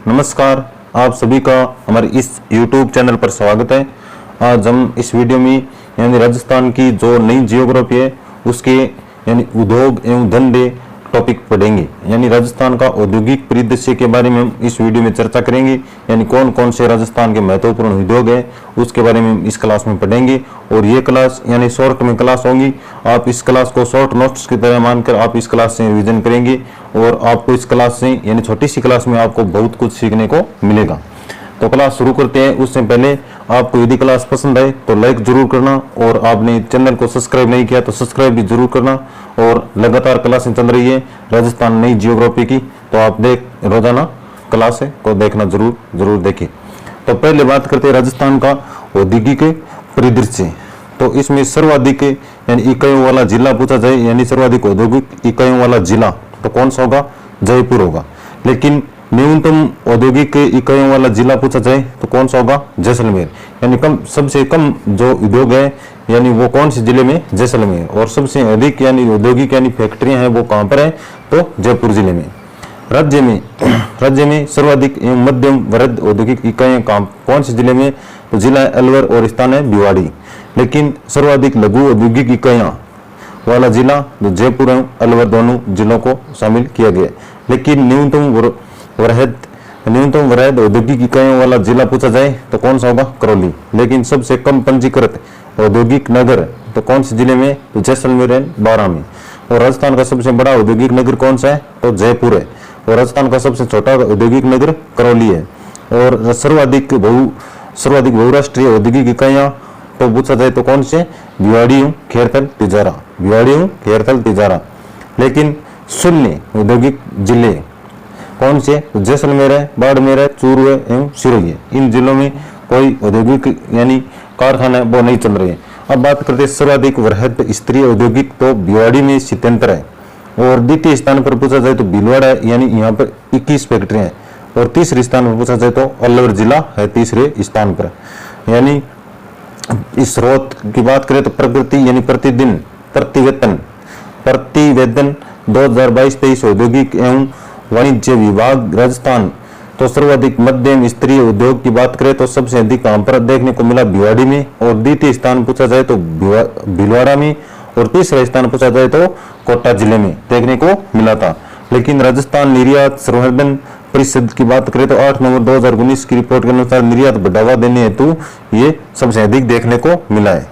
नमस्कार, आप सभी का हमारे इस YouTube चैनल पर स्वागत है। आज हम इस वीडियो में यानी राजस्थान की जो नई जियोग्राफी है उसके यानी उद्योग एवं धंधे टॉपिक पढ़ेंगे। यानी राजस्थान का औद्योगिक परिदृश्य के बारे में हम इस वीडियो में चर्चा करेंगे। यानी कौन कौन से राजस्थान के महत्वपूर्ण उद्योग है उसके बारे में हम इस क्लास में पढ़ेंगे। और ये क्लास यानी शॉर्ट में क्लास होंगी। आप इस क्लास को शॉर्ट नोट्स की तरह मानकर आप इस क्लास से रिवीजन करेंगे और आपको इस क्लास से यानी छोटी सी क्लास में आपको बहुत कुछ सीखने को मिलेगा। तो क्लास शुरू करते हैं। उससे पहले आपको यदि क्लास पसंद आए तो लाइक जरूर करना और आपने चैनल को सब्सक्राइब नहीं किया तो सब्सक्राइब भी जरूर करना। और लगातार क्लासें चल रही है राजस्थान नई जियोग्राफी की, तो आप रोजाना क्लास को देखना जरूर देखिए। तो पहले बात करते हैं राजस्थान का औद्योगिक परिदृश्य। तो इसमें सर्वाधिक यानी इकाइयों वाला जिला पूछा जाए यानी सर्वाधिक औद्योगिक इकाइयों वाला जिला तो कौन सा होगा? जयपुर होगा। लेकिन न्यूनतम औद्योगिक इकाइयों वाला जिला पूछा जाए तो कौन सा होगा? जैसलमेर। यानी सबसे कम जो उद्योग है यानी वो कौन से जिले में? जैसलमेर। और सबसे अधिक यानी औद्योगिक यानी फैक्ट्रियां हैं वो कहां पर है? तो जयपुर जिले में। राज्य में सर्वाधिक एवं मध्यम वर्ग औद्योगिक इकाइयां कौन से जिले में? तो जिला है अलवर और स्थान है भिवाड़ी। लेकिन सर्वाधिक लघु औद्योगिक इकाइयां वाला जिला तो जयपुर एवं अलवर दोनों जिलों को शामिल किया गया। लेकिन न्यूनतम वृहद औद्योगिक इकाइयों वाला जिला पूछा जाए तो कौन सा होगा? करौली। लेकिन सबसे कम पंजीकृत औद्योगिक नगर तो कौन से जिले में? तो जैसलमेर है 12 में। और राजस्थान का सबसे बड़ा औद्योगिक नगर कौन सा है? तो जयपुर है। और राजस्थान का सबसे छोटा औद्योगिक नगर करौली है। और सर्वाधिक बहुराष्ट्रीय औद्योगिक इकाइयां तो पूछा जाए तो कौन से? भिवाड़ी, खेरथल, तिजारा। लेकिन शून्य औद्योगिक जिले कौन से? जैसलमेर है, बाड़मेर है, चूरू है एवं सिरोही है। इन जिलों में कोई औद्योगिक यानी कारखाना वो नहीं चल रहे हैं। अब बात करते हैं सर्वाधिक वृहद स्तरीय औद्योगिक तो भिवाड़ी में 77 है। और द्वितीय स्थान पर पूछा जाए तो भीलवाड़ा है यानी यहाँ पर 21 फैक्ट्रियां हैं। और तीसरे स्थान पर पूछा जाए तो अलवर जिला है तीसरे स्थान पर। यानी इस स्रोत की बात करें तो प्रगति यानी प्रतिवेदन 2022-23 औद्योगिक एवं वाणिज्य विभाग राजस्थान तो सर्वाधिक मध्यम स्तरीय उद्योग की बात करें तो सबसे अधिक कहां पर देखने को मिला? भिवाड़ी में। और द्वितीय स्थान पूछा जाए तो भीलवाड़ा में। और तीसरा स्थान पूछा जाए तो कोटा जिले में देखने को मिला था। लेकिन राजस्थान निर्यात संवर्धन परिषद की बात करें तो 8 नवंबर 2019 की रिपोर्ट के अनुसार निर्यात बढ़ावा देने हेतु ये सबसे अधिक देखने को मिला है।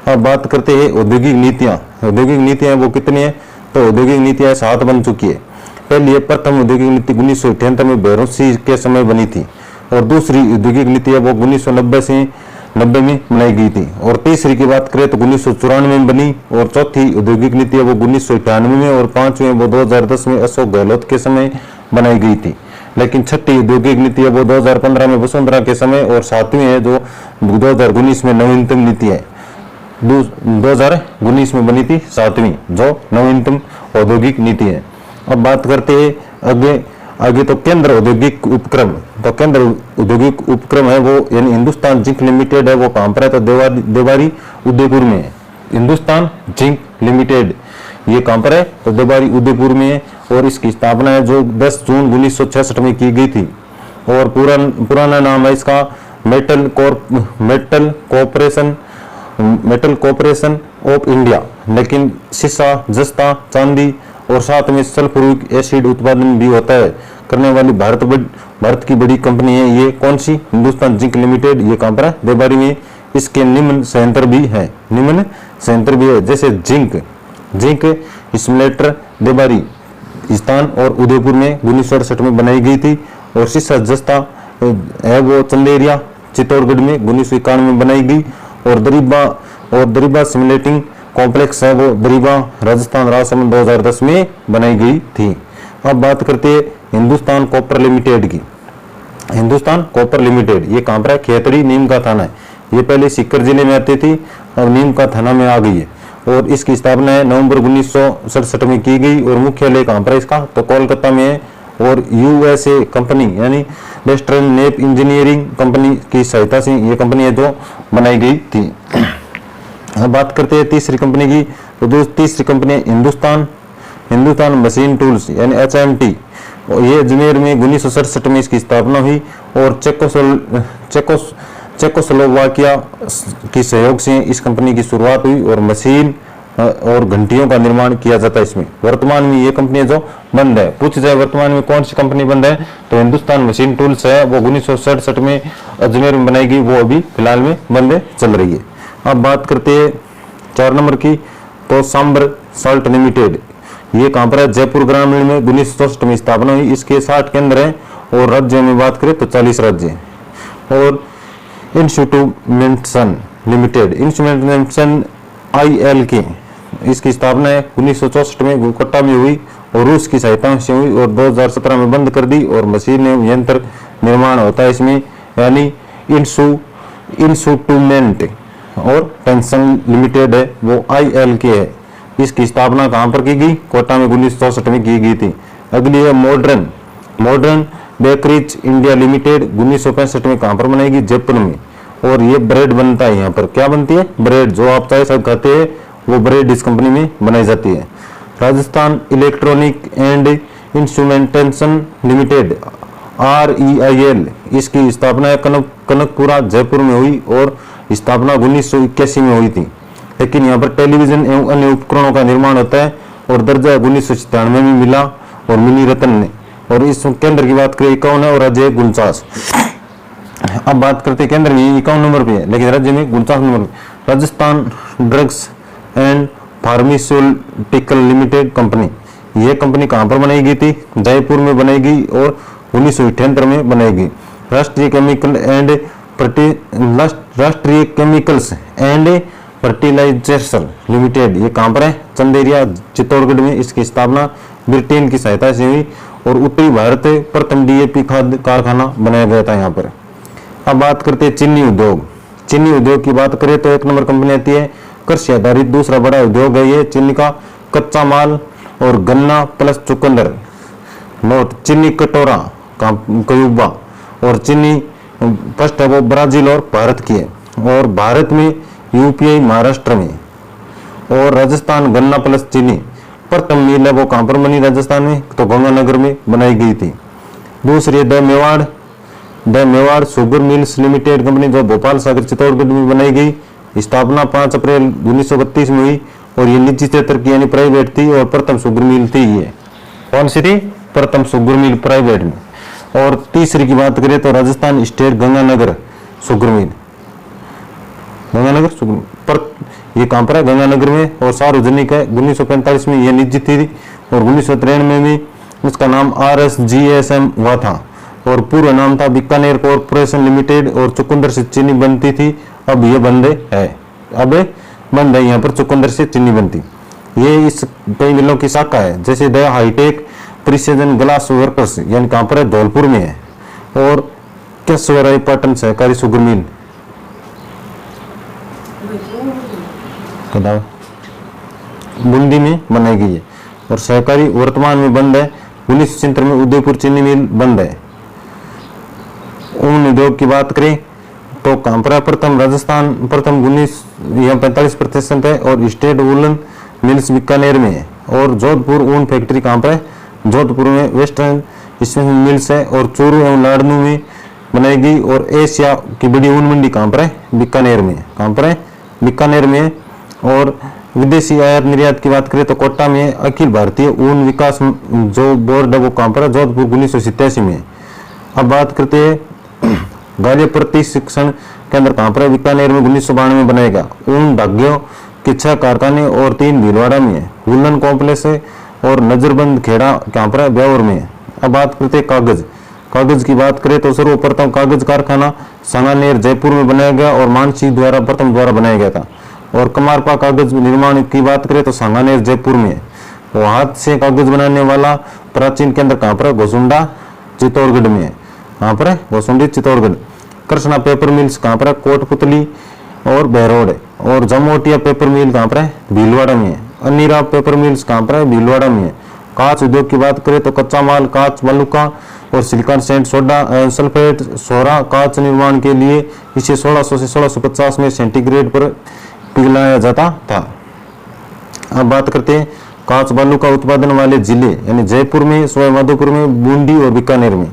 अब बात करते हैं औद्योगिक नीतियां वो कितनी है? तो औद्योगिक नीतियां 7 बन चुकी है। पहली प्रथम औद्योगिक नीति 1978 में बेरोसी के समय बनी थी। और दूसरी औद्योगिक नीति है वो 1990 में बनाई गई थी। और तीसरी की बात करें तो 1994 में बनी। और चौथी औद्योगिक नीति है वो 1998 में। और पांचवी वो 2010 में अशोक गहलोत के समय बनाई गई थी। लेकिन छठी औद्योगिक नीति है वो 2015 में वसुंधरा के समय। और सातवीं है जो 2019 में नवीनतम नीति है। 2019 में बनी थी सातवीं जो नवीनतम औद्योगिक नीति है। अब बात करते हैं आगे तो केंद्र औद्योगिक उपक्रम। तो केंद्र औद्योगिक उपक्रम है वो यानी हिंदुस्तान जिंक लिमिटेड है वो कहां पर है? तो देवारी उदयपुर में है। हिंदुस्तान जिंक लिमिटेड ये कहां पर है? तो देवारी उदयपुर में है। और इसकी स्थापना है जो 10 जून 1966 में की गई थी। और पुराना नाम है इसका मेटल कॉर्पोरेशन ऑफ इंडिया। लेकिन शीशा, जस्ता, चांदी और साथ में सल्फ्यूरिक एसिड उत्पादन भी होता है करने वाली भारत की बड़ी कंपनी है ये कौन सी? Hindustan zinc limited. ये कहां पर है? देवारी में। इसके निम्न संयंत्र भी है जैसे जिंक स्मेल्टर देवारी स्थान और उदयपुर में 1968 में बनाई गई थी। और शीशा जस्ता है वो चंदेरिया चित्तौड़गढ़ में 1991 में बनाई गई। और दरीबा सिमुलेटिंग कॉम्प्लेक्स है वो दरीबा राजस्थान राजसमंद 2010 में बनाई गई थी। अब बात करते हैं हिंदुस्तान कॉपर लिमिटेड की। हिंदुस्तान कॉपर लिमिटेड ये कहां पर है? खेतड़ी नीम का थाना है। ये पहले सीकर जिले में आती थी और नीम का थाना में आ गई है। और इसकी स्थापना है नवंबर 1967 में की गई। और मुख्यालय कहां पर है इसका? तो कोलकाता में है। और यूएसए कंपनी यानी वेस्टर्न नेप इंजीनियरिंग कंपनी की सहायता से ये कंपनी है जो बनाई गई थी। अब बात करते हैं तीसरी कंपनी की। तो तीसरी कंपनी हिंदुस्तान मशीन टूल्स यानी HMT और ये अजमेर में 1967 में इसकी स्थापना हुई और चेकोस्लोवाकिया की सहयोग से इस कंपनी की शुरुआत हुई और मशीन और घंटियों का निर्माण किया जाता है इसमें। वर्तमान में ये कंपनी जो बंद है, पूछी जाए वर्तमान में कौन सी कंपनी बंद है तो हिंदुस्तान मशीन टूल्स है, वो 1967 में अजमेर में बनाई गई, वो अभी फिलहाल में बंद चल रही है। अब बात करते हैं 4 नंबर की, तो सांबर साल्ट लिमिटेड, ये कहाँ पर है, जयपुर ग्रामीण में 1964 में स्थापना हुई। इसके 60 केंद्र हैं और राज्यों में बात करें तो 40 राज्य हैं। और इंस्ट्रूमेंटेशन लिमिटेड, इंस्ट्रूमेंटेशन IL की, इसकी स्थापना है 1964 में कोलकाता में हुई और रूस की सहायता से हुई और 2017 में बंद कर दी और मशीन एवं यंत्र निर्माण होता है इसमें, यानी इंस्ट्रूमेंट और टेंशन लिमिटेड है वो IL की है। इसकी स्थापना कहाँ पर की गई, कोटा में 1964 में की गई थी। अगली है मॉडर्न बेकरीज इंडिया लिमिटेड, 1965 में कहाँ पर बनाएगी, जयपुर में। और ये ब्रेड बनता है, यहाँ पर क्या बनती है, ब्रेड, जो आप चाहे सब खाते हैं वो ब्रेड इस कंपनी में बनाई जाती है। Rajasthan electronic and instrumentation limited REIL, इसकी स्थापना कनकपुरा जयपुर में हुई और स्थापना 1981 में हुई थी। लेकिन यहाँ पर टेलीविजन एवं अन्य उपकरणों का निर्माण होता है और दर्जा 1997 में मिला और मिनी रत्न ने। और इस केंद्र की बात करें 51 है और राज्य 49। अब बात करते हैं केंद्र में 51 नंबर पे है लेकिन राज्य में 49 नंबर पे। Rajasthan drugs and pharmaceutical limited company, यह कंपनी कहां पर बनाई गई थी, जयपुर में बनाई गई और 1978 में बनाई गई। राष्ट्रीय केमिकल्स एंड फर्टिलाइजर्स लिमिटेड, ये कहां पर है, चंदेरिया चित्तौड़गढ़ में। इसकी स्थापना ब्रिटेन की सहायता से हुई और उत्तरी भारत प्रथम DAP खाद्य कारखाना बनाया गया था यहाँ पर। अब बात करते हैं चीनी उद्योग की बात करें तो 1 नंबर कंपनी आती है, कृषि आधारित दूसरा बड़ा उद्योग है ये चीनी का। कच्चा माल और गन्ना प्लस चुकंदर, नोट चीनी कटोरा क्यूबा और चीनी फर्स्ट है वो ब्राजील और भारत की है। और भारत में UPI महाराष्ट्र में और राजस्थान गन्ना प्लस चीनी प्रथम मिल है वो कहां पर बनी, राजस्थान में, तो गंगानगर में बनाई गई थी। दूसरी the Mewar sugar mills limited company, जो भोपाल सागर चित्तौड़गढ़ में बनाई गई। स्थापना 5 अप्रैल 1932 में हुई और ये निजी क्षेत्र की यानी प्राइवेट थी और प्रथम शुगर मिल थी। ये कौन सी थी, प्रथम शुगर मिल प्राइवेट में। और तीसरी की बात करें तो Rajasthan state Ganganagar sugar mill, पर ये कहां पर है, गंगानगर में और सार्वजनिक है। 1945 में ये निजी थी और 1993 में भी इसका नाम RSGSM हुआ था और पूर्व नाम था बीकानेर कॉर्पोरेशन लिमिटेड और चुकंदर से चीनी बनती थी। अब ये बंद है यहाँ पर चुकंदर से चीनी बनती। ये इस कई मिलों की शाखा है, जैसे the hitech precision glass workers, यानी कहां पर है, धौलपुर में है। और केशवराय पाटन सहकारी शुगर मिल बूंदी में बनाई गई है और सहकारी वर्तमान में बंद है। 1970 में उदयपुर चीनी मिल बंद है। ऊन उद्योग की बात करें तो कहां पर है, प्रथम राजस्थान, प्रथम 45% है और स्टेट वूलन मिल्स बीकानेर में है। और जोधपुर ऊन फैक्ट्री कहां पर है, जोधपुर में वेस्टर्न स्पिनिंग मिल्स है और चूरू एवं लाडनू में बनाई गई। और एशिया की बड़ी ऊन मंडी कहां पर है, बीकानेर में। कहां पर है, बीकानेर में। और विदेशी आयात निर्यात की बात करें तो कोटा में अखिल भारतीय ऊन विकास जो बोर्ड है वो कहां पर है, जोधपुर 1987 में। अब बात करते हैं गार्य प्रशिक्षण केंद्र कहां पर है, बीकानेर में 1992 में बनेगा। ऊन धाग्यों के 6 कारखाने और 3 भीलवाड़ा में है। वुलन कॉम्प्लेक्स है और नजरबंद खेड़ा कहां पर है, ब्यावर में है। अब बात करते हैं कागज की बात करें तो सर्वप्रथम कागज कारखाना सांगानेर जयपुर में बनाया गया और मानसिंह द्वारा प्रथम बनाया गया था। और कमारपा कागज निर्माण की बात करें तो सांगानेर जयपुर में। और हाथ से कागज बनाने वाला प्राचीन केंद्र कहां पर है, घोसुंडा चित्तौड़गढ़ में है। कहां पर है, घोसुंडी चित्तौड़गढ़। कृष्णा पेपर मिल्स कहां पर है, कोटपुतली और बहरोड है। और जमोटिया पेपर मिल कहां पर है, भीलवाड़ा में है। अनिरा पेपर मिल्स कहां पर है, भीलवाड़ा में है। कांच उद्योग की बात करें तो कच्चा माल कांच मलुका और सिलिकॉन सेंट सोडा सल्फेट सोरा कांच निर्माण के लिए इसे 1600 से 1650 में सेंटीग्रेड पर पिघलाया जाता था। अब बात करते हैं कांच बालू का उत्पादन वाले जिले यानी जयपुर में, सवाई माधोपुर में, बूंदी और बीकानेर में।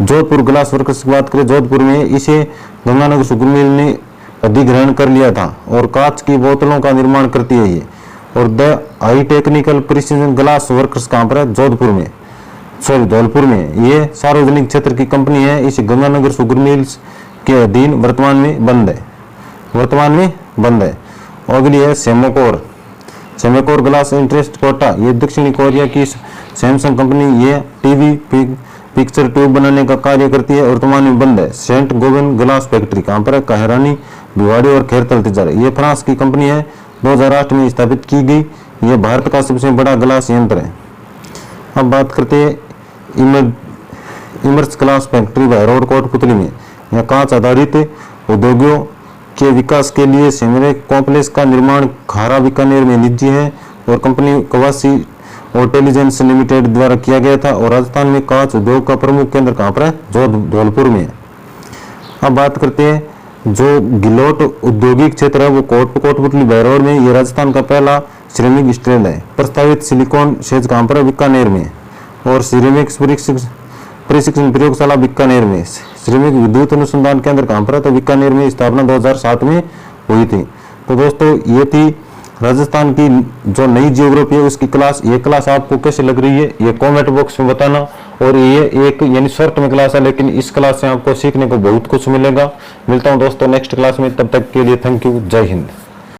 जोधपुर ग्लास वर्कर्स की बात करें, जोधपुर में इसे गंगानगर शुगर मिल ने अधिग्रहण कर लिया था और कांच की बोतलों का निर्माण करती है ये। और the high technical precision glass workers कहाँ पर है? जोधपुर में, सॉरी धौलपुर में। ये सार्वजनिक क्षेत्र की कंपनी है, इस गंगानगर शुगर मिल्स के अधीन वर्तमान में बंद है। अगली है सेमेकोर ग्लास इंडस्ट्री कोटा, ये दक्षिणी कोरिया की सैमसंग कंपनी, ये टीवी पिक्चर ट्यूब बनाने का कार्य करती है, वर्तमान में बंद है। सेंट गोविंद ग्लास फैक्ट्री कहाँ पर है? कहरानी, भिवाड़ी और खैरतल तिजारा, ये फ्रांस की कंपनी है, 2008 में स्थापित की गई। ये भारत का सबसे बड़ा ग्लास यंत्र है। अब बात करते हैं immerse glass factory road Kotputli में। यह कांच आधारित उद्योगों के विकास के लिए सेमेरेक कॉम्प्लेक्स का निर्माण खारा बीकानेर में निजी है और कंपनी कवासी इंटेलिजेंस लिमिटेड द्वारा किया गया था। और राजस्थान में कांच उद्योग का प्रमुख केंद्र कहाँ पर है? धौलपुर में। अब बात करते हैं जो गिलोट औद्योगिक क्षेत्र है वो कोटपुतली बहरोड में। ये राजस्थान का पहला सिरेमिक स्टील है। प्रस्तावित सिलिकॉन सेज कहाँ पर है? बीकानेर में। और सिरेमिक प्रशिक्षण प्रयोगशाला बीकानेर में। सिरेमिक विद्युत अनुसंधान केंद्र कहाँ पर है? तो बीकानेर में। स्थापना 2007 में हुई थी। तो दोस्तों ये थी राजस्थान की जो नई जियोग्राफी है उसकी क्लास। ये क्लास आपको कैसे लग रही है ये कमेंट बॉक्स में बताना। और ये एक यानी शॉर्ट में क्लास है, लेकिन इस क्लास से आपको सीखने को बहुत कुछ मिलेगा। मिलता हूँ दोस्तों नेक्स्ट क्लास में, तब तक के लिए थैंक यू, जय हिंद।